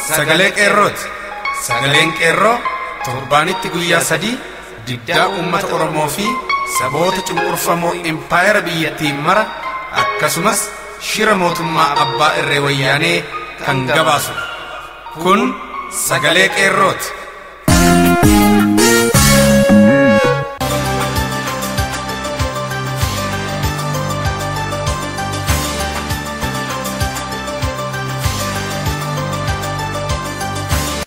sagalee qeerrooti. Sagaleen qeerroo torbaanitti guyyaa sadii diddaa uummata Oromoo fi saboota cunqurfamoo impaayera biyyattiin mara akkasumas shira mootummaa abbaa irree wayyaanee kan gabaasu. Kun sagalee qeerrooti.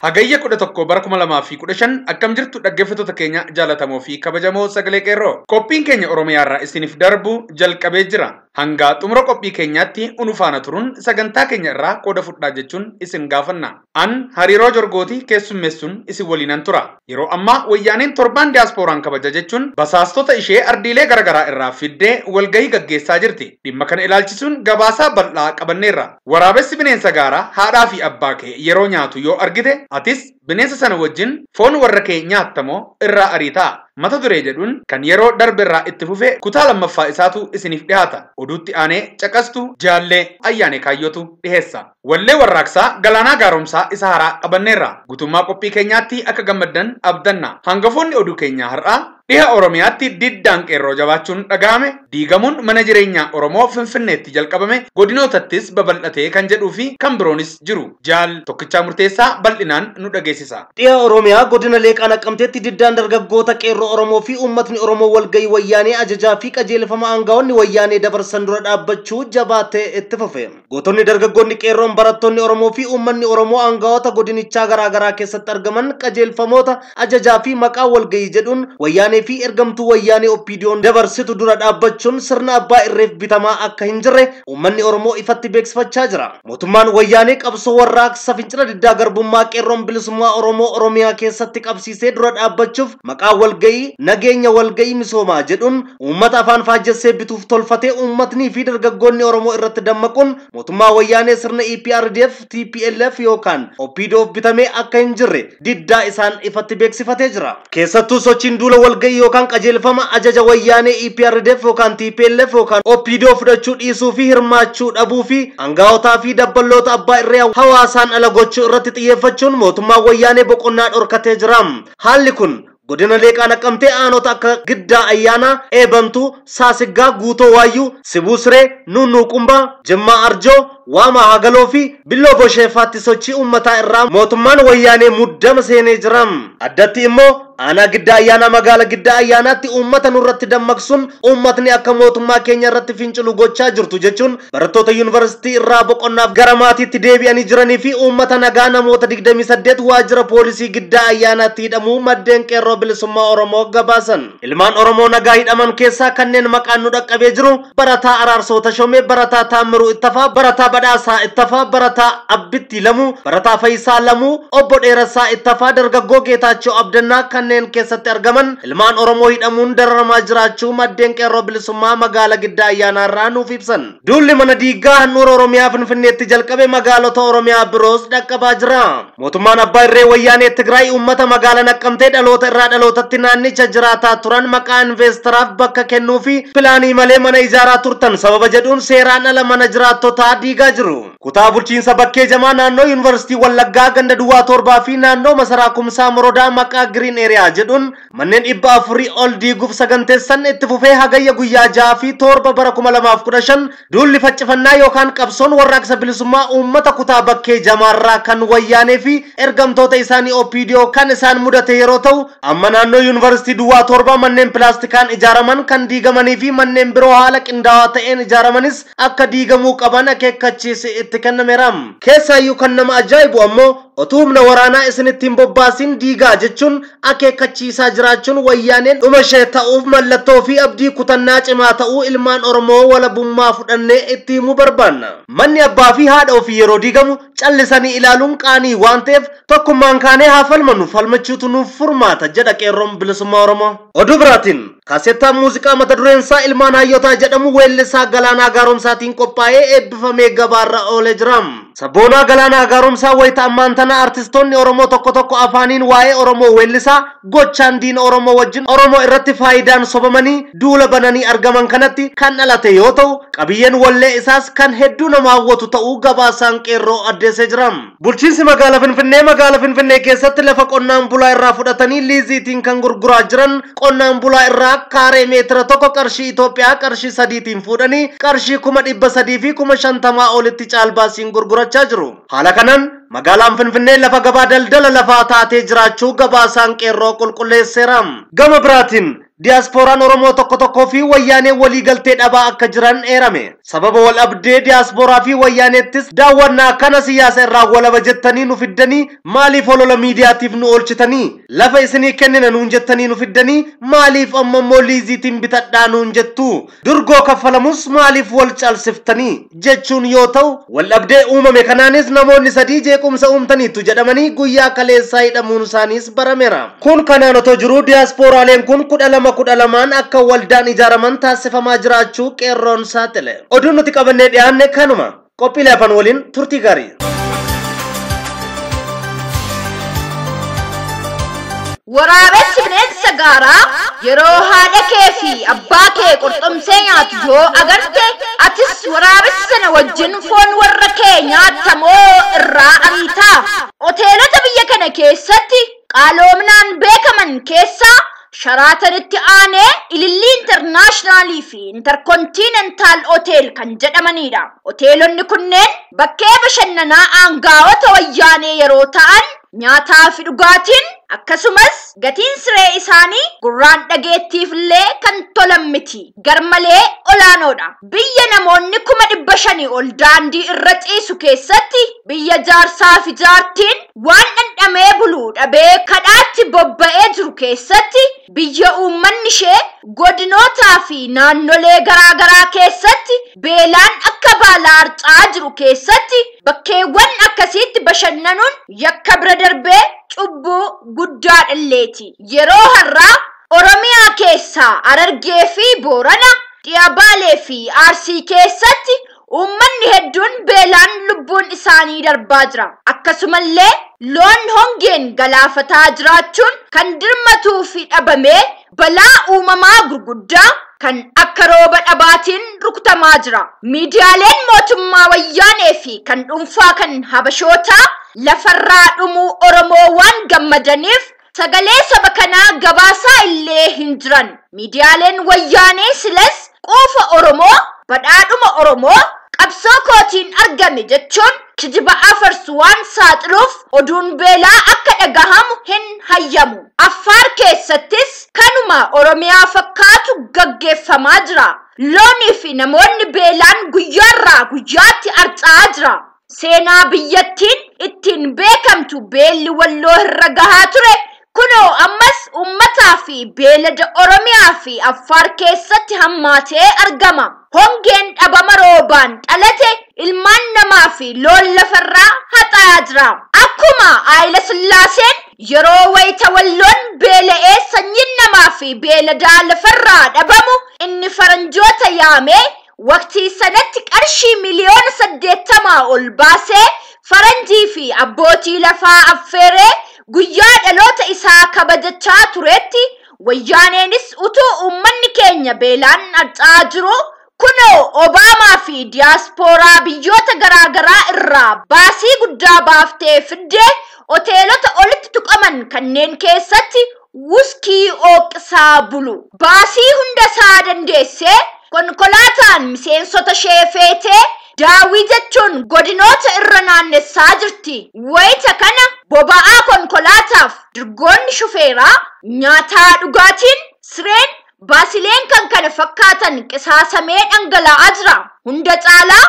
Hagayya 11 bara 2015 akkam jirtu dhaggeeffattoota keenya jaalatamoo fi kabajamoo sagalee qeerroo. Qophiin keenya Oromiyaarraa isiniif darbu jalqabee jira. Hanga xumura qophii keenyaatti unufaana turuun sagantaa keenya irraa qooda fudhaa jechuun isin gaafanna. An hariiroo jorgooti keessummeessuun isin waliinan tura. Yeroo ammaa wayyaaneen torbaan diyaaspooraan kabaja jechuun basaastota ishee ardiilee garaagaraa irraa fiddee walgahii gaggeessaa jirti. Dhimma kana ilaalchisuun gabaasaa bal'aa qabanneerra. Waraabessi bineensa gaaraa haadhaa fi abbaa kee yeroo nyaatu yoo argite atis bineensa sana wajjin foon warra kee nyaattamoo irraa ariitaa. Mata duree jedhuun kan yeroo darberraa itti fufe kutaa lammaffaa isaatu isiniif dhiyaata. Oduutti aanee caqastu jaallee ayyaanee kaayyootu dhiheessa. Wallee warraaqsaa galaanaa gaaromsaa isa haaraa qabanneerra. Guutummaa qophii keenyaatti akka gammaddan abdanna. Hangafoonni oduu keenyaa har'aa dhiha Oromiyaatti diddaan qeerroo jabaachuun dhaga'ame, diigamuun mana jireenyaa Oromoo Finfinneetti jalqabame, godinootattis babal'atee kan jedhuu fi kan biroonis jiru. Jaal tokkichaa murteessaa bal'inaan nu dhageessisa. Dhiha Oromiyaa godina Leeqaa Naqqamteetti diddaan dargaggoota qeerroo Oromoo fi uummatni Oromoo walgahii wayyaanee ajajaa fi qajeelfama aangaa'onni wayyaanee dabarsan dura dhaabbachuu jabaatee itti fufe. Gootonni dargaggoonni qeerroon barattoonni Oromoo fi uummanni Oromoo aangaa'ota godinichaa garaagaraa keessatti argaman qajeelfamoota ajajaa fi maqaa walgahii jedhuun wayyaanee fi ergamtuu wayyaanee OPDO'n dabarsitu dura dhaabbachuun sirna abbaa irreef bitamaa akka hin jirre uummanni Oromoo ifatti beeksifachaa jira. Mootummaan wayyaanee qabsoo warraaqsa fincila diddaa garbummaa qeerroon bilisummaa Oromoo Oromiyaa keessatti qabsiisee dura dhaabbachuuf maqaa walgahii nageenya walgahii misoomaa jedhuun uummata afaan faajjessee bituuf tolfatee uummatnii fi dargaggoonni Oromoo irratti dammaquun mootummaa wayyaanee sirna EPRDF TPLF yookaan OPDO'f bitamee akka hin jirre diddaa isaan ifatti beeksifatee jira. Keessattuu sochiin duula walgahii yookaan qajeelfama ajaja wayyaanee EPRDF yookaan TPLF yookaan OPDO fudhachuu dhiisuu fi hirmaachuu dhabuu fi aangaa'otaa fi dabballoota abbaa irree hawaasaan ala gochuu irratti xiyyeeffachuun mootummaa wayyaanee boqonnaa dhorkatee jira. Haalli kun godina Leeqaa Naqqamtee aanota akka Giddaa Ayyaanaa, Eebantuu, Saasiggaa, Guutoo Waayyuu, Sibuusree, Nunnuuqumbaa, Jimmaa Arjoo, Waamaa Hagaloo fi Billoo Bosheefaatti sochii uummataa irraa mootummaan wayyaanee muddama seenee jira. Addatti immoo aanaa Giddaa Ayyaanaa magaala Giddaa Ayyaanaatti uummata nurratti dammaqsuun uummatni akka mootummaa keenya irratti fincilu gochaa jirtu jechuun barattoota yuunivarsiitii irraa boqonnaaf gara maatiitti deebi'anii jiranii fi uummata nagaa namoota 28 waajjira poolisii Giddaa Ayyaanaatti hidhamuu maddeen qeerroo bilisummaa Oromoo gabaasan. Ilmaan Oromoo nagaa hidhaman keessaa kanneen maqaan nu dhaqqabee jiru barataa Araarsoo Tashomee, barataa Taammiruu Ittafaa, barataa Badhaasaa Ittafaa, barataa Abbitti Lamuu, barataa Fayisaa Lamuu, obbo Dheerassaa Ittafaa, dargaggoo Geetaachoo Abdannaa kanneen keessatti argaman ilmaan Oromoo hidhamuun dararamaa jiraachuu maddeen qeerroo bilisummaa magaala Giddaa Ayyaanaarraa nuuf ibsan. Duulli mana diigaa handhuura Oromiyaa Finfinneetti jalqabe magaalota Oromiyaa biroos dhaqqabaa jira. Mootummaan abbaa irree wayyaanee Tigraay uummata magaala Naqqamtee dhaloota irraa dhalootatti naannicha jiraataa turan maqaa investaraaf bakka kennuu fi pilaanii malee mana ijaaraa turtan sababa jedhuun seeraan ala mana jiraattotaa diigaa jiru. Kutaa bulchiinsa bakkee jamaa naannoo yuunivarsiitii Wallaggaa ganda Duwwaa Torbaa fi naannoo masaraa Kumsaa Morodaa maqaa Green Area jedhuun manneen 400 ol diiguuf saganteessan itti fufee hagayya guyyaa 6 fi 7 bara 2015 duulli faccifannaa yookaan qabsoon warraaqsa bilisummaa uummata kutaa bakkee jamaarraa kan wayyaanee fi ergamtoota isaanii OPDO kan isaan mudate yeroo ta'u amma naannoo yuunivarsiitii Duwwaa Torbaa manneen pilaastikaan ijaaraman kan diigamanii fi manneen biroo haala qindaawaa ta'een ijaaramanis akka diigamuu qaban akeekkachiisi itti kennameera. Keessaayyuu kan nama ajaa'ibu ammoo otuu humna waraanaa isinittiin bobbaasin diigaa jechuun akeekkachiisaa jiraachuun wayyaaneen dhuma ishee ta'uuf mallattoo fi abdii kutannaa cimaa ta'uu ilmaan Oromoo walabummaa fudhannee itti himuu barbaanna. Manni abbaa fi haadha ofii yeroo diigamu callisanii ilaaluun qaanii waan ta'eef tokkummaan kaanee haa falmannu, falmachuutu nuuf furmaata jedha qeerroon bilisummaa Oromoo. Oduu biraatiin kaasettaan muuziqaa mata dureen isaa Ilmaan Hayyotaa jedhamu weellisaa Galaanaa Gaaromsaatiin qophaa'ee eebbifamee gabaarra oolee jira. Sabboonaa Galaanaa Gaaromsaa wayita ammaantana artistoonni Oromoo tokko tokko afaaniin waa'ee Oromoo weellisaa gochaan diina Oromoo wajjin Oromoo irratti faayidaan sobamanii duula bananii argaman kanatti kan dhalate yoo ta'u qabiyyeen wallee isaas kan hedduu nama hawwatu ta'uu gabaasaan qeerroo addeessee jira. Bulchiinsi magaalaa Finfinnee keessatti lafa qonnaan bulaa irraa fudhatanii liiziitiin kan gurguraa jiran qonnaan bulaa irraa kaaree meetira tokko qarshii Itoophiyaa qarshii 3tiin fuudhanii qarshii 300 fi 50 olitti caalbaasiin gurgurachaa jiru. Haala kanaan magaalaan Finfinnee lafa gabaa daldala lafaa taatee jiraachuu gabaasaan qeerroo qulqulleesseera. Gama biraatiin diasporaan Oromoo tokko fi wayyaanee walii galtee dhabaa akka jiran eerame. Sababa wal abdee diasporaa fi wayyaaneettis daawwannaa kana siyaasa irraa walaba jettanii nu fiddanii maaliif olola miidiyaatiif nu oolchitanii? Lafa isinii kennina nuun jettanii nu fiddanii maaliif ammoo liiziitiin bitadhaa nuun jettu? Durgoo kaffalamus maaliif wal caalsiftanii? Jechuun yoo ta'u wal abdee uumame kanaanis namoonni 3 jeequmsa uumtaniitu jedhamanii guyyaa kaleessaa hidhamuun isaaniis barameera. Kun kanaan otoo jiruu diasporaaleen kun 12 akka waldaan ijaaraman taasifamaa jiraachuu qeerroon saaxile. Oduun nuti qabannee dhiyaanne kanuma. Qophiilee afaan waliin turtii gaarii. Waraabessi bineensa gaaraa yeroo haadha kee fi abbaa kee qurxummee nyaatu yoo agarte atis waraabessa sana wajjin foon warra kee nyaatamoo irraa ariitaa. Hoteelota biyya kana keessatti qaaloominaan beekaman keessaa Sharatanitti aanee Ilillii Internationalii fi Intercontinental Hotel kan jedhamanidha. Hoteelonni kunneen bakkee bashannanaa aangaa'ota wayyaanee yeroo ta'an nyaataa fi dhugaatiin akkasumas gatiin siree isaanii gurraan dhageettiif illee kan tolan miti. Garmalee olaanoodha. Biyya namoonni 500 ol daandii irra ciisu keessatti biyya jaarsaa fi jaartiin waan dhandhamee buluu dhabee kadhaatti bobba'ee jiru keessatti biyya uummanni ishee godinootaa fi naannolee garaagaraa keessatti beelaan akka baalaa harcaa jiru keessatti bakkeewwan akkasiitti bashannanuun yakka bira darbee cubbuu guddaa dhalleeti. Yeroo har'aa Oromiyaa keessaa Harargee fi Boorana, Dhiya Baalee fi Arsii keessatti uummanni hedduun beelaan lubbuun isaanii darbaa jira. Akkasumallee loon hongeen galaafataa jiraachuun kan dirmatuu fi dhabamee balaa uumamaa gurguddaa kan akka rooba dhabaatiin rukutamaa jira. Miidiyaaleen mootummaa wayyaanee fi kan dhuunfaa kan habashootaa lafarraa dhumuu Oromoo waan gammadaniif sagalee saba kanaa gabaasaa illee hin jiran. Miidiyaaleen wayyaanee silas quufa Oromoo, badhaadhuma Oromoo qabsoo kootiin argame jechuun kijiba afarsu waan saaxiluuf oduun beelaa akka dhagahamu hin hayyamu. Affaar keessattis kanuma Oromiyaa fakkaatu gaggeeffamaa jira. Loonii fi namoonni beelaan guyyaarraa guyyaatti harca'aa jira. Seenaa biyyattiin ittiin beekamtu beelli Walloo irra gahaa ture kunoo ammas uummataa fi beelada Oromiyaa fi Affaar keessatti hammaatee argama. Hongeen dhabama roobaan dhalate ilmaan namaa fi loon lafarraa haxaa'aa jira. Akkuma Haayile Sillaaseen yeroo wayita Walloon beela'ee sanyiin namaa fi beeladaa lafarraa dhabamu inni faranjoota yaamee waqtii sanatti qarshii miliyoona 80 ol baasee faranjii fi abbootii lafaa affeeree guyyaa dhaloota isaa kabajachaa turetti wayyaaneenis utuu uummanni keenya beelaan harca'aa jiru kunoo Obaamaa fi diaaspooraa biyyoota garaagaraa irraa baasii guddaa baaftee fiddee hoteelota olitti tuqaman kanneen keessatti wuskii ooqisaa bulu. Baasii hunda isaa dandeessee konkolaataan miseensota ishee feetee daawwii jechuun godinoota irra naannessaa jirti. Wayita kana boba'aa konkolaataaf dirgoonni shufeeraa nyaataa dhugaatiin sireen baasileen kan kana fakkaatan qisaasamee dhangala'aa jira. Hunda caalaa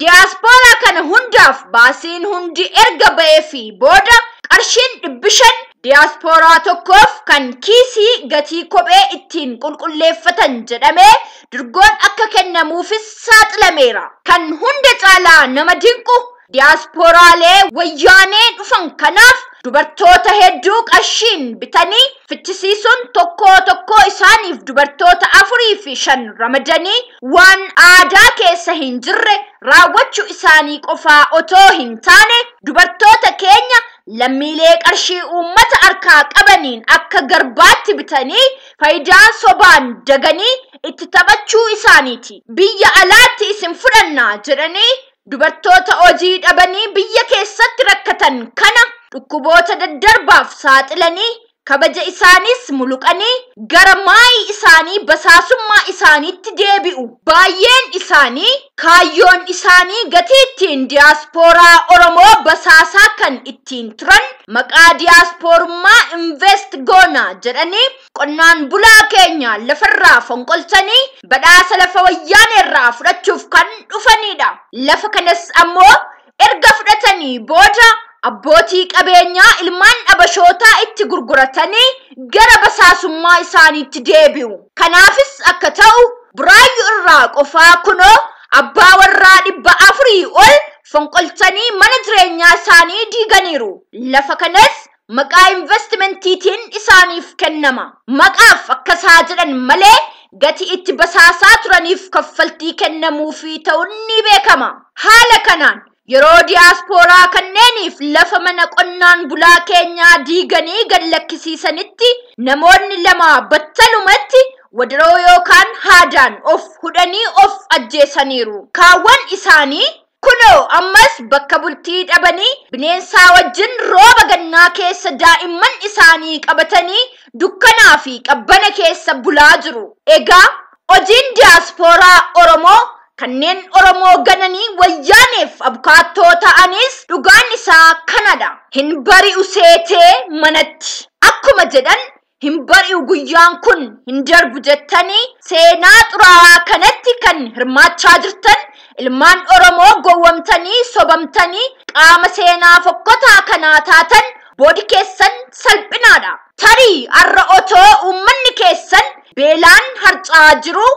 diaaspooraa kana hundaaf baasiin hundi erga ba'ee fi booda qarshiin 500 diaaspooraa tokkoof kan kiisii gatii kophee ittiin qulqulleeffatan jedhamee dirgoon akka kennamuufis saaxilameera. Kan hunda caalaa nama dinqu Diasporaalee wayyaanee dhufan kanaaf dubartoota hedduu qarshiin bitanii fichisiisuun tokko isaaniif dubartoota 4 fi 5 ramadanii waan aadaa keessa hin jirre raawwachuu isaanii qofaa otoo hin taane dubartoota keenya lammiilee qarshii uummata harkaa qabaniin akka garbaatti bitanii faayidaa sobaan daganii itti taphachuu isaaniiti. Biyya alaatti isin fudhannaa jedhanii dubartoota hojii dhabanii biyya keessatti rakkatan kana dhukkuboota daddarbaaf saaxilanii kabaja isaanis muluqanii gara maayii isaanii basaasummaa isaaniitti deebi'u. Baay'een isaanii kaayyoon isaanii gatii ittiin diaaspooraa Oromoo basaasaa kan ittiin turan maqaa diaasporummaa invest goona jedhanii qonnaan bulaa keenya lafarraa fonqolchanii badhaasa lafa wayyaaneerraa fudhachuuf kan dhufanidha. Lafa kanas ammoo erga fudhatanii booda abbootii qabeenyaa ilmaan dhabashootaa itti gurguratanii gara basaasummaa isaaniitti deebi'u. Kanaafis akka ta'u Buraayyuu irraa qofaa kunoo abbaa warraa 400 ol fonqolchanii mana jireenyaa isaanii diiganiiru. Lafa kanas maqaa investimentiitiin isaaniif kennama. Maqaaf akkasaa jedhan malee gati itti basaasaa turaniif kaffaltii kennamuufii ta'uun ni beekama. Haala kanaan yeroo diaasporaa kanneeniif lafa mana qonnaan bulaa keenyaa diiganii gad lakkisiisanitti namoonni lama battalumatti wadaroo yookaan haadaan of hudhanii of ajjeesaniiru. Kaawwan isaanii kunoo ammas bakka bultii dhabanii bineensaa wajjin rooba gannaa keessa daa'imman isaanii qabatanii dukkanaa fi qabbana keessa bulaa jiru. Egaa hojiin diaasporaa Oromoo kanneen Oromoo gananii wayyaaneef abukaattoo ta'anis dhugaan isaa kanadha. Hin bari'u seetee manatti. Akkuma jedhan hin bari'u guyyaan kun hin darbu jettanii seenaa xuraawaa kanatti kan hirmaachaa jirtan ilmaan Oromoo gowwamtanii sobamtanii qaama seenaa fokkotaa kanaa taatan boodi keessan salphinaadha. Tarii har'a otoo uummanni keessan beelaan harcaa jiru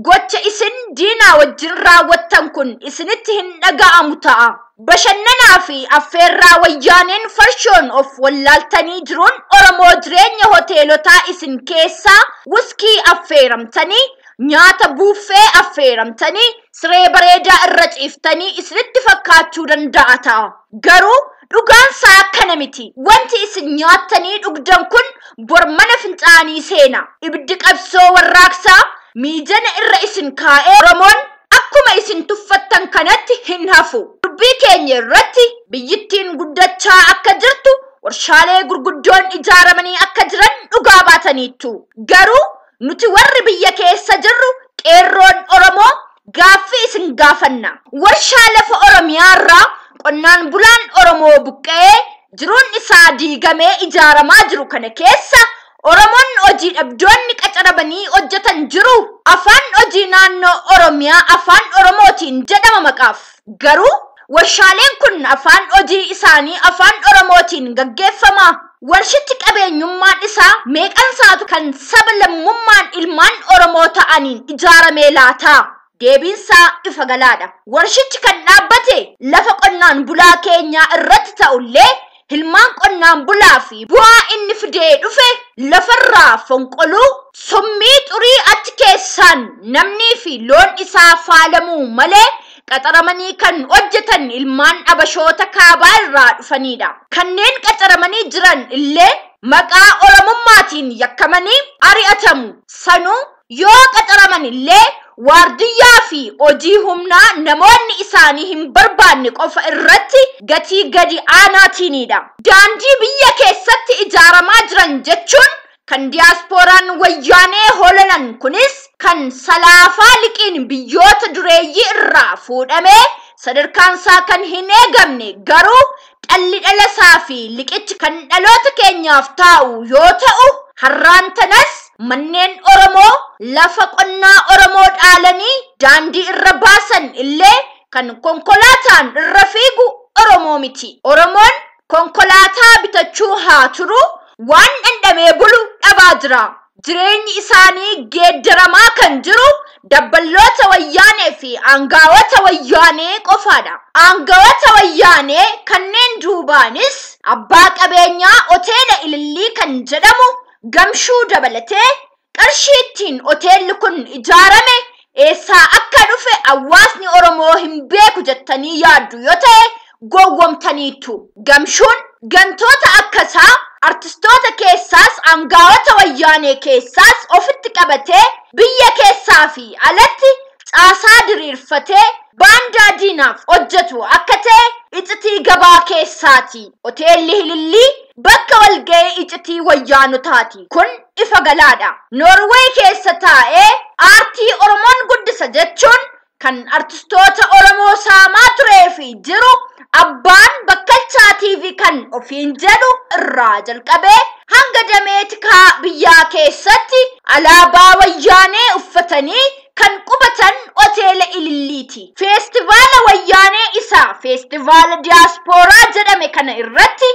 gocha isin diinaa wajjin raawwattan kun isinitti hin dhaga'amu ta'a. Bashannanaa fi affeerraa wayyaaneen farshoon of wallaaltanii jiruun Oromoo jireenya hoteelotaa isin keessaa wuskii affeeramtanii nyaata buuffee affeeramtanii siree bareedaa irra ciiftanii isinitti fakkaachuu danda'a ta'a. Garuu dhugaan isaa akkana miti. Wanti isin nyaattanii dhugdan kun bor mana fincaanii seena. Ibiddi qabsoo warraaqsaa miijana irra isin kaa'ee Oromoon akkuma isin tuffattan kanatti hin hafu. Dubbii keenya irratti biyyittiin guddachaa akka jirtu warshaalee gurguddoon ijaaramanii akka jiran dhugaa baataniittu. Garuu nuti warri biyya keessa jirru qeerroon Oromoo gaaffii isin gaafanna. Warshaa lafa Oromiyaarraa qonnaan bulaan Oromoo buqqa'ee jiruun isaa diigamee ijaaramaa jiru kana keessa Oromoon hojii dhabdoonni qacarabanii hojjetan jiru. Afaan hojii naannoo Oromiyaa afaan Oromootiin jedhama maqaaf. Garuu warshaaleen kun afaan hojii isaanii afaan Oromootiin gaggeeffama. Warshichi qabeenyummaan isaa meeqansaatu kan saba lammummaan ilmaan Oromoo ta'aniin ijaaramee laata? Deebiinsaa ifa galaadha. Warshichi kan dhaabbate lafa qonnaan bulaa keenyaa irratti ta'ullee ilmaan qonnaan bulaa fi bu'aa inni fidee dhufe lafarraa fonqoluu summii xurii achi keessaan namnii fi loon isaa faalamuu malee qacaramanii kan hojjetan ilmaan dhabashoota kaabaa irraa dhufanidha. Kanneen qacaramanii jiran illee maqaa Oromummaatiin yakkamanii ari'atamu. Sanuu yoo qacaraman illee waardiyyaa fi hojii humnaa namoonni isaanii hin barbaanne qofa irratti gatii gadi aanaatiinidha. Daandii biyya keessatti ijaaramaa jiran jechuun kan diaasporaan wayyaanee holalan kunis kan salaafaa liqiin biyyoota dureeyyii irraa fuudhamee sadarkaansaa kan hin eegamne garuu dhalli dhalasaa fi liqichi kan dhaloota keenyaaf taa'u yoo ta'u har'aan tanas manneen Oromoo lafa qonnaa Oromoo dhaalanii daandii irra baasan illee kan konkolaataan irra fiigu Oromoo miti. Oromoon konkolaataa bitachuu haa turu waan dhandhamee bulu dhabaa jira. Jireenyi isaanii geeddaramaa kan jiru dabballoota wayyaanee fi aangawoota wayyaanee qofaadha. Aangawoota wayyaanee kanneen duubaanis abbaa qabeenyaa hoteela Ilillii kan jedhamu Gamshuu dabalatee qarshii ittiin hoteelli kun ijaarame eessaa akka dhufe hawaasni Oromoo hin beeku jettanii yaaddu yoo ta'e gowwomtaniitu. Gamshuun gantoota akkasaa artistoota keessaas aangawoota wayyaanee keessaas ofitti qabatee biyya keessaa fi alatti caasaa diriirfatee baandaa diinaaf hojjetu akka ta'e icitii gabaa keessaati. Hoteelli Ilillii bakka walga'ii icitii wayyaanotaati. Kun ifa galaadha. Noorweey keessa taa'ee aartii Oromoon guddisa jechuun kan artistoota Oromoo saamaa turee fi jiru abbaan Bakkalchaa TV kan ofiin jedhu irraa jalqabee hanga dameetikaa biyyaa keessatti alaabaa wayyaanee uffatanii kan qubatan hoteela Ililliiti. Feestivaala wayyaanee isaa feestivaala diyaaspooraa jedhame kana irratti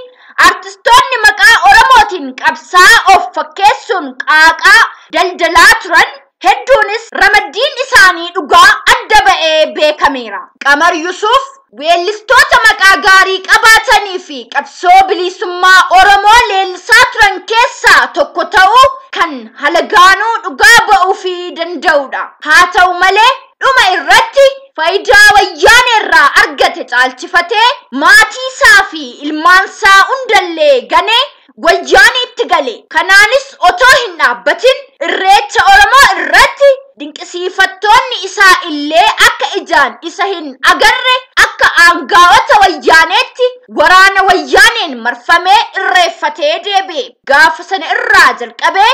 artistoonni maqaa Oromootiin qabsaa of fakkeessuun qaaqaa daldalaa turan hedduunis ramaddiin isaanii dhugaa adda ba'ee beekameera. Qamar Yusuf weellistoota maqaa gaarii qabaatanii fi qabsoo bilisummaa Oromoo leellisaa turan keessaa tokko ta'uu kan halagaanuu dhugaa ba'uu fi danda'udha. Haa ta'u malee dhuma irratti faayidaa wayyaaneerraa argate caalchifatee maatii isaa fi ilmaansaa hundallee ganee wayyaaniitti gale. Kanaanis otoo hin dhaabbatin irreecha Oromoo irratti dinqisiifattoonni isaa illee akka ijaan isa hin agarre akka aangawoota wayyaaneetti waraana wayyaaneen marfamee irreeffatee deebi'e. Gaafa sana irraa jalqabee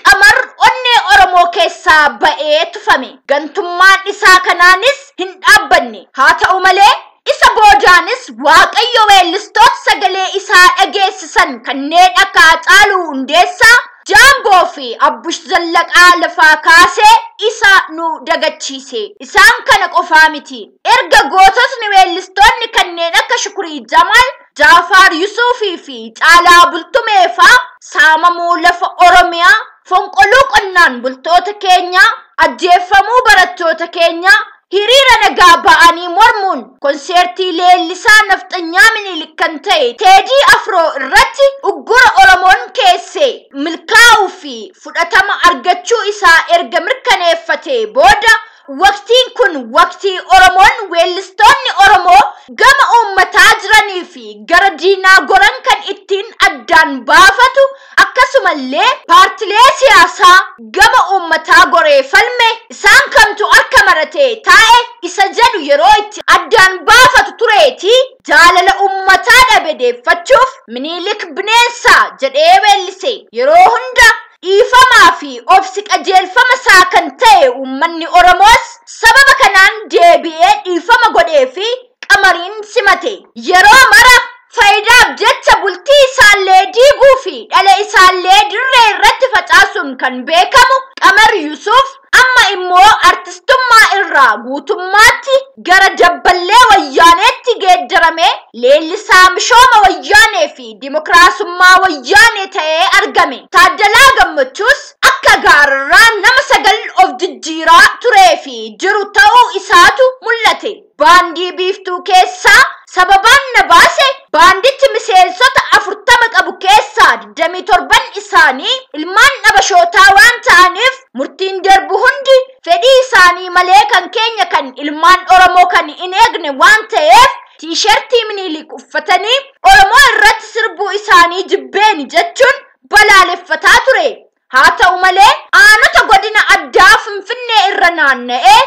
Qamar onnee Oromoo keessaa ba'ee tufame. Gantummaan isaa kanaanis hin dhaabbanne. Haa ta'u malee isa boodaanis Waaqayyo weellistoota sagalee isaa dhageessisan kanneen akka Haacaaluu Hundeessaa, Jaamboo fi Abbush Zallaqaa lafaa kaasee isa nu dagachiise. Isaan kana qofaa miti. Erga goototni weellistoonni kanneen akka Shukurii Jamaal, Jaafaar Yusuufii fi Caalaa Bultumeefaa saamamuu lafa Oromiyaa, fonqoluu qonnaan bultoota keenyaa, ajjeeffamuu barattoota keenyaa, hiriira nagaa ba'anii mormuun konseertii leellisaa nafxanyaa Minilik kan ta'e Teedii Afroo irratti uggura Oromoon keessee milkaa'uu fi fudhatama argachuu isaa erga mirkaneeffatee booda waqtiin kun waqtii Oromoon weellistoonni Oromoo gama uummataa jiranii fi gara diinaa goran kan ittiin addaan baafatu akkasumallee paartilee siyaasaa gama uummataa goree falme isaan kamtu akka maratee taa'e isa jedhu yeroo itti addaan baafatu tureeti. Jaalala uummataa dhabedeeffachuuf Minilik bineensaa jedhee weellise. Yeroo hunda dhiifamaa fi obsi qajeelfama isaa kan ta'e uummanni Oromoos sababa kanaan deebi'ee dhiifama godhee fi Qamariin simate. Yeroo mara faayidaaf jecha bultii isaallee diiguu fi dhala isaallee dirree irratti facaasuun kan beekamu Qamar Yusuf amma immoo artistummaa irraa guutummaatti gara dabballee wayyaaneetti geeddarame leellisaa mishooma wayyaanee fi dimokiraasummaa wayyaanee ta'ee argame. Taaddalaa Gammachuus akka gaararraa nama 9 of jijjiiraa turee fi jiru ta'uu isaatu mul'ate. Baandii biiftuu keessaa sababaan na baase baandichi miseensota 40 qabu keessaa 27 isaanii ilmaan dhabashootaa waan ta'aniif murtiin darbu hundi fedhii isaanii malee kan keenya kan ilmaan Oromoo kan hin eegne waan ta'eef tiishartii Minilik uffatanii Oromoo irratti sirbuu isaanii jibbeeni jechuun balaaleffataa ture. Haa ta'u malee aanota godina addaa Finfinnee irra naanna'ee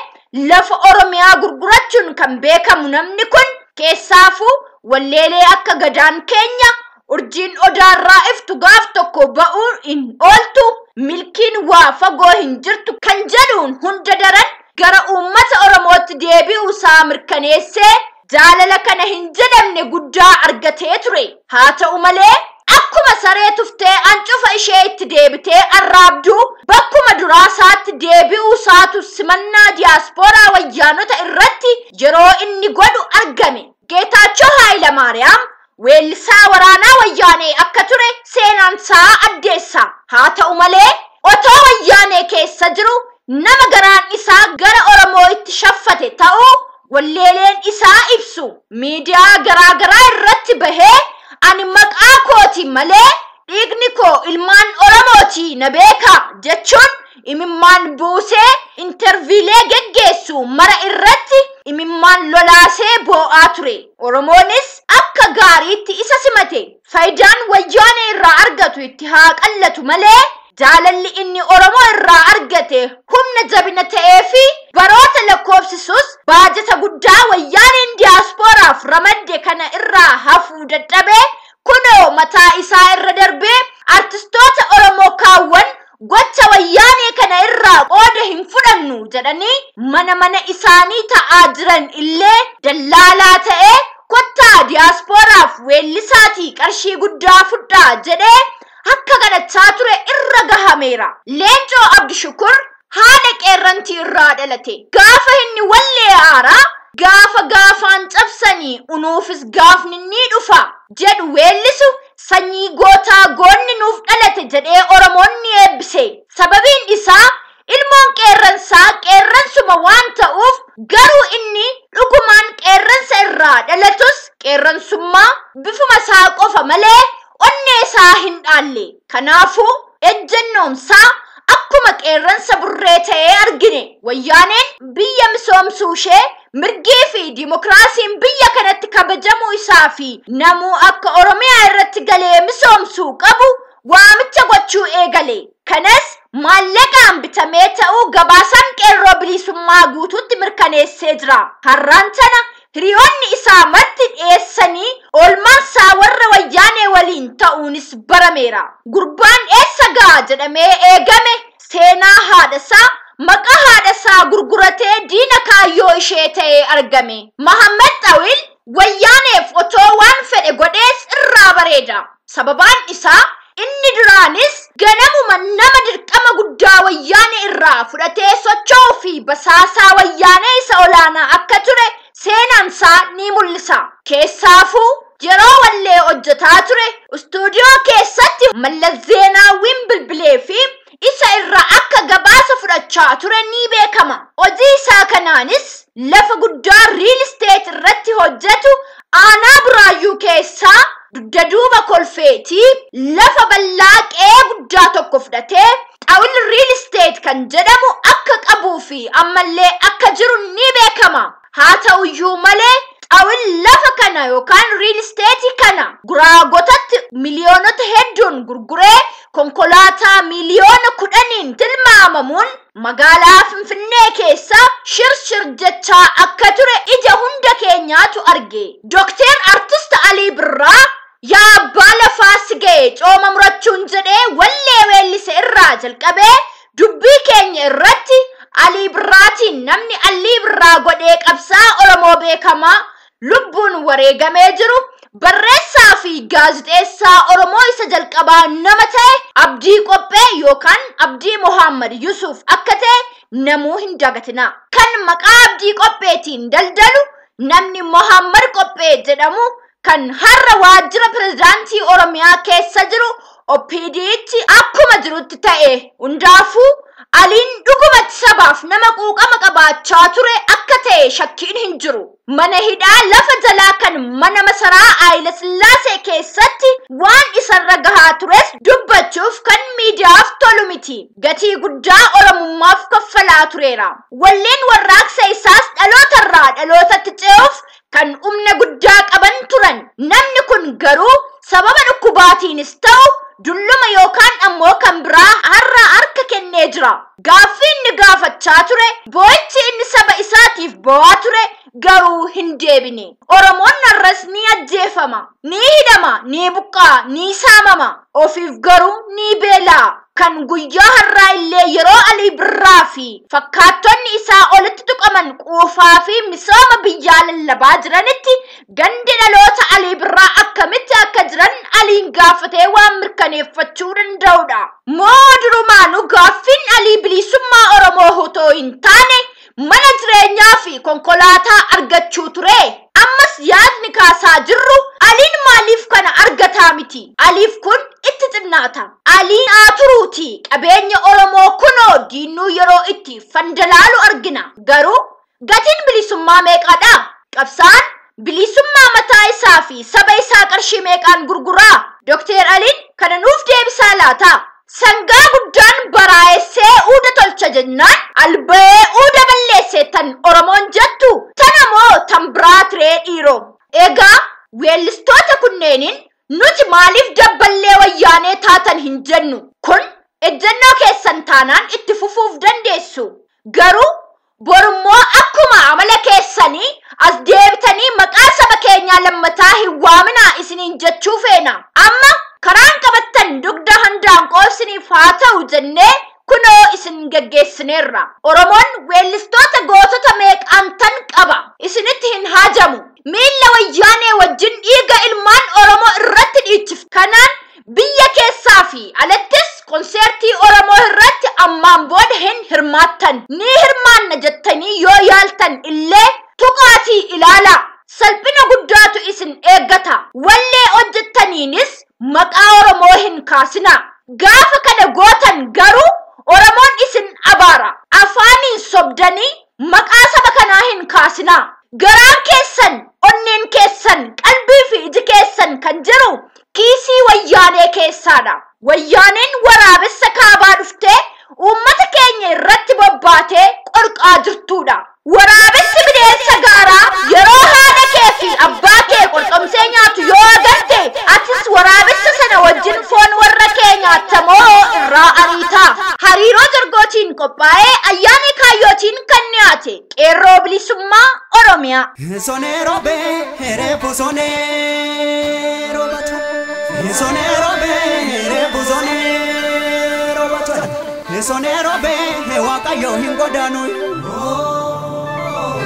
lafa Oromiyaa gurgurachuun kan beekamu namni kun keessaafuu walleelee akka gadaan keenya urjiin odaarraa iftu gaaf tokko ba'uun hin ooltu milkiin waa fagoo hin jirtu kan jedhuun hunda daran gara uummata Oromootti deebi'uu isaa mirkaneessee jaalala kana hin jedhamne guddaa argatee ture. Haa ta'u malee akkuma saree tuftee ancufa ishee itti deebitee arraabduu bakkuma duraasaatti deebi'uu isaatu simannaa diyaaspooraa wayyaanota irratti yeroo inni godhu argame. Geetaachoo Haayilamaariyaam weellisaa waraanaa wayyaanee akka ture seenaan isaa addeessa. Haa ta'u malee otoo wayyaanee keessa jiru nama garaan isaa kooti malee dhiigni koo ilmaan Oromooti na beeka jechuun imimmaan buusee interviilee geggeessu mara irratti imimmaan lolaasee boo'aa ture. Oromoonis akka gaariitti isa simate. Faayidaan wayyaanee irraa argatu itti haa qallatu malee jaalalli inni Oromoo irraa argate humna jabina ta'ee fi baroota lakkoofsisus baajata guddaa wayyaaneen diyaaspooraaf ramadde kana irraa hafuu dadhabee kunoo mataa isaa irra darbee artistoota Oromoo kaawwan gocha wayyaanee kana irraa qooda hin fudhannu jedhanii mana isaanii ta'aa jiran illee dallaalaa ta'ee kottaa diyaaspooraaf weellisaatii qarshii guddaa fudhaa jedhee akka kadhachaa ture irra gahameera. Leencoo Abdishukur haadha qeerrantii irraa dhalate. Gaafa inni wallee aaraa gaafa gaafaan cabsanii unuufis gaafni ni dhufa jedhu weellisu sanyii gootaa goonni nuuf dhalate jedhee Oromoon ni eebbise. Sababiin isaa ilmoon qeerransaa qeerransuma waan ta'uuf garuu inni dhugumaan qeerransa irraa dhalatus qeerransummaa bifuma isaa qofa malee onnee isaa hin dhaalle. Kanaafuu ejjennoomsaa akkuma qeerransa burree ta'ee argine. Wayyaaneen biyya misoomsuu ishee mirgii fi dimokiraasiin biyya kanatti kabajamuu isaa fi namuu akka Oromiyaa irratti galee misoomsuu qabu waamicha gochuu eegale. Kanas maallaqaan bitamee ta'uu gabaasaan qeerroo bilisummaa guutuutti mirkaneessee jira. Har'aan tana hiriyoonni isaa marti dhiyeessanii oolmaansaa warra wayyaanee waliin ta'uunis barameera. Gurbaan eessa gaa jedhamee eegame seenaa haadhasaa maqaa haadhasaa gurguratee diina kaayyoo ishee ta'ee argame. Mahammad Xawil wayyaaneef otoo waan fedhe godhees irraa bareeda. Sababaan isaa inni duraanis ganamuma nama dirqama guddaa wayyaanee irraa fudhatee socho'uu fi basaasaa wayyaanee isa olaanaa akka ture seenaansaa ni mul'isa. Keessaafuu yeroo wallee hojjetaa ture istuudiyoo keessatti Mallas Zeenaawwiin bilbilee fi isa irraa akka gabaasa fudhachaa ture ni beekama. Hojii isaa kanaanis lafa guddaa riil isteet irratti hojjetu aanaa Buraayyuu keessaa dugda duuba kolfeetii lafa bal'aa qe'ee guddaa tokko fudhatee Xawil riil isteet kan jedhamu akka qabuu fi ammallee akka jiru ni beekama. Haa ta'uyyuu malee Xawil lafa kana yookaan riil isteetii kana guraagotatti miliyoonota hedduun gurguree konkolaataa miliyoona 10 tilmaamamuun magaalaa Finfinnee keessa shirshir jechaa akka ture ija hunda keenyaatu arge. Dookter Artist Alii Birraa yaa abbaa lafaa si ga'e cooma murachuun jedhee wallee weellise irraa jalqabee dubbii keenya irratti Alii Birraatiin namni Alii Birraa godhee qabsaa Oromoo beekamaa lubbuun wareegamee jiru barreessaa fi gaazexeessaa Oromoo isa jalqabaa nama ta'e Abdii Qophee yookaan Abdii Muhammad Yusuf akka ta'e namuu hin dagatina. Kan maqaa Abdii Qopheetiin daldalu namni Muhammad Qophee jedhamu kan har'a waajjira pirezidaantii Oromiyaa keessa jiru OPD'tti akkuma jirutti ta'e hundaafuu Aliin dhugumatti sabaaf nama quuqama qabaachaa ture akka ta'e shakkiin hin jiru. Mana hidhaa lafa jalaa kan mana masaraa Haayile Sillaasee keessatti waan isarra gahaa tures dubbachuuf kan miidiyaaf tolu miti. Gatii guddaa Oromummaaf kaffalaa tureera. Walleen warraaqsa isaas dhalootarraa dhalootatti ce'uuf kan humna guddaa qaban turan. Namni kun garuu sababa dhukkubaatiinis ta'u dulluma yookaan ammoo kan biraa harka kennee jira. Gaaffii inni gaafachaa ture boo'ichi inni saba isaatiif bo'aa ture garuu hin deebine. Oromoon har'as ni ajjeefama, ni hidhama, ni buqqaa, ni saamama. Ofiif garuu ni beelaa. Kan guyyaa har'aa illee yeroo Alii Birraa fi fakkaattonni isaa olitti tuqaman quufaa fi misooma biyyaa lallabaa jiranitti gandi dhaloota Alii Birraa akkamitti akka jiran Aliin gaafatee waan mirkaneeffachuu danda'udha. Moo durumaanuu gaaffiin Alii bilisummaa Oromoo otoo hin taane mana jireenyaa fi konkolaataa argachuu ture. Ammas yaadni kaasaa jirru Aliin maaliif kana argataa miti? Aliif kun itti xinnaata. Aliin aaturuuti qabeenya Oromoo kunoo diinuu yeroo itti fandalaalu argina. Garuu gatiin bilisummaa meeqadha? Qabsaan bilisummaa mataa isaa fi saba isaa qarshii meeqaan gurguraa? Dr. Aliin kana nuuf deebisaa laata? Sangaa guddaan baraayessee uuda tolcha jennaan alba'ee uuda balleessee tan Oromoon jettu tanamoo tan biraa tiree dhiiroo. Egaa weellistoota kunneeniin nuti maaliif dabballee wayyaanee taatan hin jennu? Kun ejjennoo keessan taanaan itti fufuuf dandeessu. Garuu borummoo akkuma amala keessanii as deebitanii maqaa saba keenyaa lammataa hin waaminaa isiniin jechuu feena. Amma karaan qabattan dugda handaanqoo isiniif haa ta'u jennee kunoo isin geggeessineerra. Oromoon weellistoota gootota meeqaan tan qaba? Isinitti hin haajamu. Miilla wayyaanee wajjin dhiiga ilmaan Oromoo irratti dhiichif. Kanaan biyya keessaa fi alattis konsertii Oromoo irratti ammaan booda hin hirmaattan. Ni hirmaanna jettanii yoo yaaltan illee tuqaatii ilaala. Salphina guddaatu isin eeggata. Wallee hojjettaniinis maqaa Oromoo hin kaasina. Gaafa kana gootan garuu Oromoon isin abaara. Afaaniin sobdanii maqaa saba kanaa hin kaasina. Garaan keessan, onneen keessan, qalbii fi iji keessan kan jiru kiisii wayyaanee keessaadha. Wayyaaneen waraabessa kaabaa dhuftee uummata keenya irratti bobbaatee qorqaa jirtuudha. Waraabessi bineensa gaaraa yeroo haadha kee fi abbaa kee qorqomsee nyaatu yoo agarte atis waraabessa sana wajjin foon warra kee nyaatamoo irraa ariita. Hariiroo jargootiin qophaa'ee ayyaana kaayyootiin kan dhiyaate qeerroo bilisummaa Oromiyaa. Sonero be herebu sonero bato. Sonero be herebu sonero bato. Sonero be wakayo hingodanu.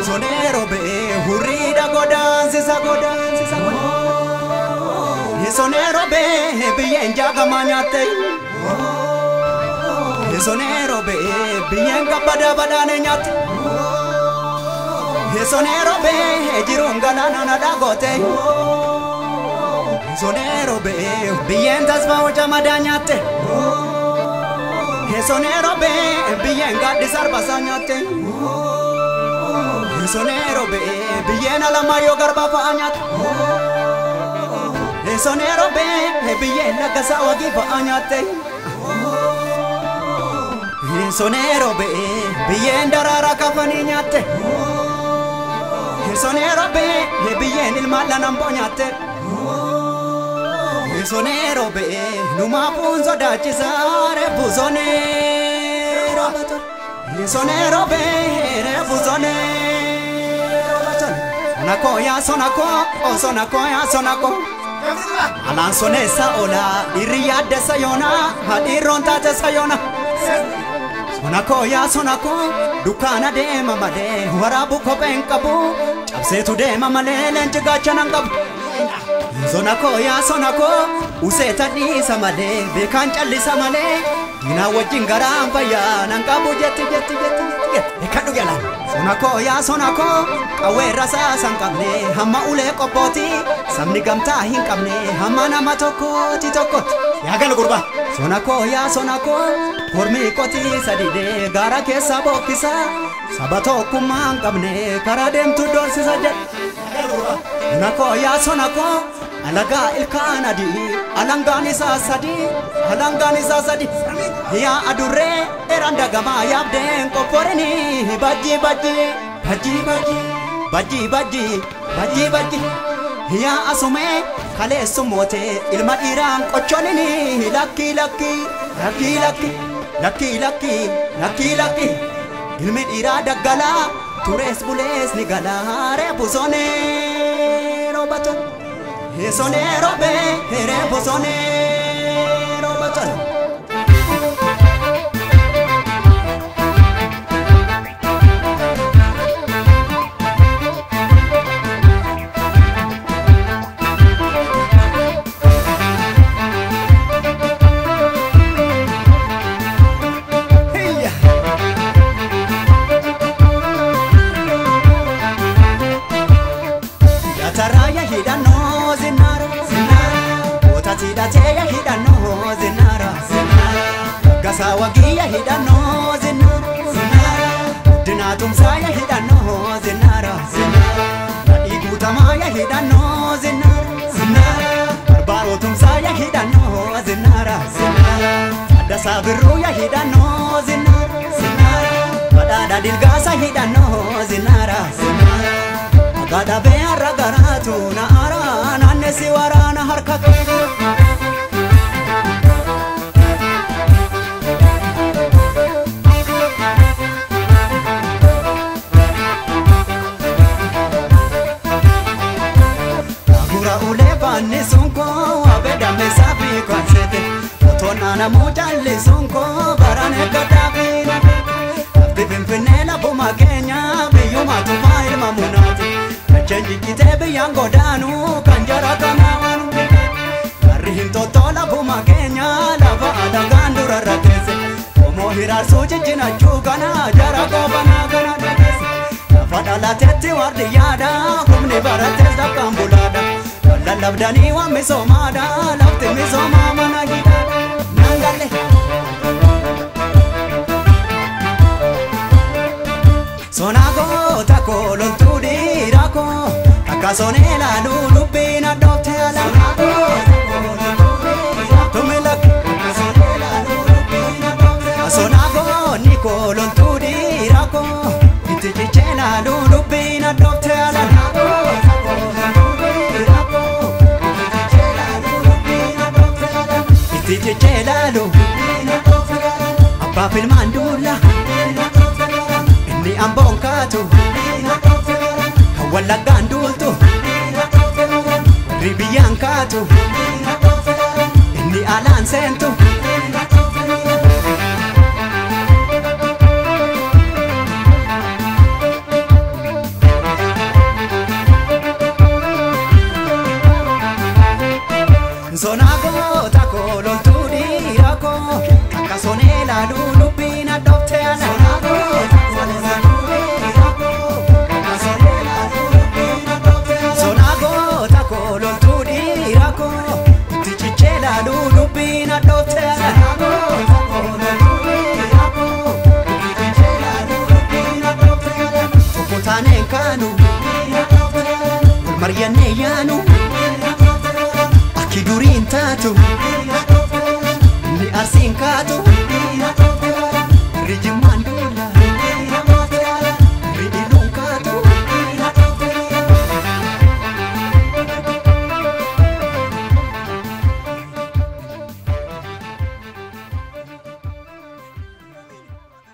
Sonero be hurida godansisa. Sonero be bien jagamanyate. Sonero be bien kabada nyate. Sonero be jirungana na dagote. Sonero be bien tasba jamadanyate. Sonero be bien gadisar basanyate. Sonero be bien alamayo garba paanyate. Sonero be bien nagasa wagi paanyate. Sonero be bien darara kafani nyate. Sonero be bien il malanam ponyate. Sonero be numa punzo dachisare buzonero. Sonero be buzonero. Sonako ya sonako, o sonako ya sonako. Alan sonesa ola iriyade sayona, hadironta te sayona. Sonako ya sonako, dukana de mamade, warabu kopenkabu. Absetu de mamale lentiga chanangab. Sonako ya sonako, useta ni samale, bekan chali samale. Dina wajin garam paya, nangabu jeti. Ekadu galan. Sonako ya sonako, kawe rasa sangkamne, hama ule kopoti, samni gamta hinkamne, hama nama tokoti. Yagan gurba. Sonako ya sonako, hormi koti sadide, gara kesa bokisa, sabato kumang kamne, karadem tu dorsi saja. Sonako ya sonako, alaga ilkanadi, alangani sasadi, ya adure, eranda gama yabden koporeni, baji, ya asume, kale sumote, ilma irang kochonini, laki, ilmi ira dagala, tures bules nigala, rebuzonero baton. Sonero be rebuzonero baton. Yataraya hidano zinara. Otatidateya hidano zinara. Gasawagiya hidano zinara. Dinatumsaya hidano zinara. Igutamaya hidhanno zinnaara barbaarotumsa ya hidhanno zinnaara adda sabirru ya hidhanno zinnaara badhaadha dilgaasa hidhanno zinnaara agada beerra garaatu naara naannesi waraana harka Ule sunko abeda mesafi konsete otona na mujalle sunko barane kadafina bibinfinela buma Kenya biyuma tumail mamunati change kitabe yango danu kanjara kamanu arihin totola buma Kenya lava adagandura ratese omo hirar soje jina chugana jara ko bana gana fadala tete wardi yada humne barates da kambulada labdani wa misomada labte misomama na gidada nangale sonago takolo tudirako akasonela lulubina dotela sonago tumelak sonago nikolo tudirako itichela lulubina dotela Jelalu Abba fil mandula Inni ambon katu Walla gandultu Ribiyan katu Inni alan sentu Sonago takolo tudirako akasonela lulubina dotela sonago sonago takolo tudirako tichichela lulubina dotela Tokotane kanu Mariane yanu Kidurin tatu Ni asin katu Rijimandula Rijilung katu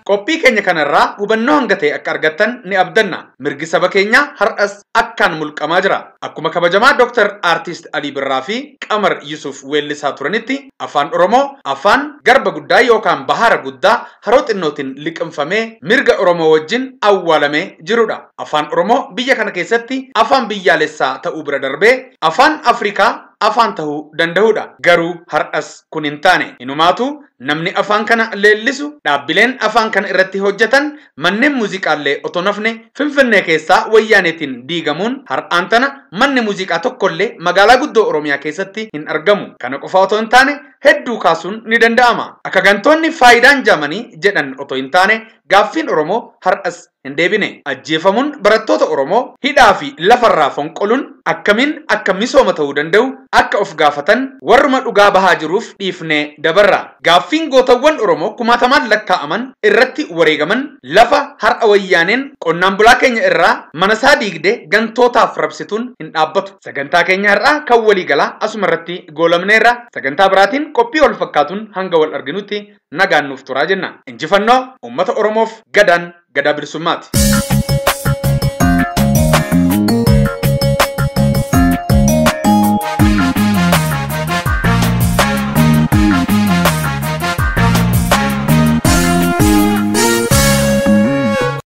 Qophii keenya kanarraa hubannoo hanga ta'e akka argattan ni abdanna. Mirgi saba keenya har'as akkaan mulqamaa jira. Akkuma kabajamaa Dr. Artist Ali Birraa fi Qamar Yusuf weellisaa turanitti afaan Oromoo afaan garba guddaa yookaan bahara guddaa haroo xinnootiin liqimfamee mirga Oromoo wajjin awwaalamee jirudha. Afaan Oromoo biyya kana keessatti afaan biyyaalessaa ta'uu bira darbee afaan Afrikaa afaan tahuu danda'udha. Garuu har'as kun hin taane. Inumaatu namni afaan kana leellisu dhaabbileen afaan kana irratti hojjetan manneen muuziqaallee otoo nafne Finfinnee keessaa wayyaaneetiin diigamuun har'aan tana manni muuziqaa tokkollee magaalaa guddoo Oromiyaa keessatti hin argamu. Kana qofa otoo hin taane hedduu kaasuun ni danda'ama. Akka gantoonni faayidaan jaamanii jedhan otoo hin taane gaaffiin Oromoo har'as hin deebine. Ajjeefamuun barattoota Oromoo hidhaa fi lafarraa fonqoluun akkamiin akka misooma ta'uu danda'u akka of gaafatan warruma dhugaa bahaa jiruuf dhiifnee dabarra. Gaaffiin gootawwan Oromoo kumaatamaan lakkaa'aman irratti wareegaman lafa har'a wayyaaneen qonnaan bulaa keenya irraa manasaa diigdee gantootaaf rabsituun hin dhaabbatu. Sagantaa keenya har'aa kan waliigalaa asuma irratti goolabneerra. Sagantaa biraatiin qophii wal fakkaatuun hanga wal arginutti nagaan nuuf turaa jenna. Injifannoo uummata Oromoof gadaa bilisummaati.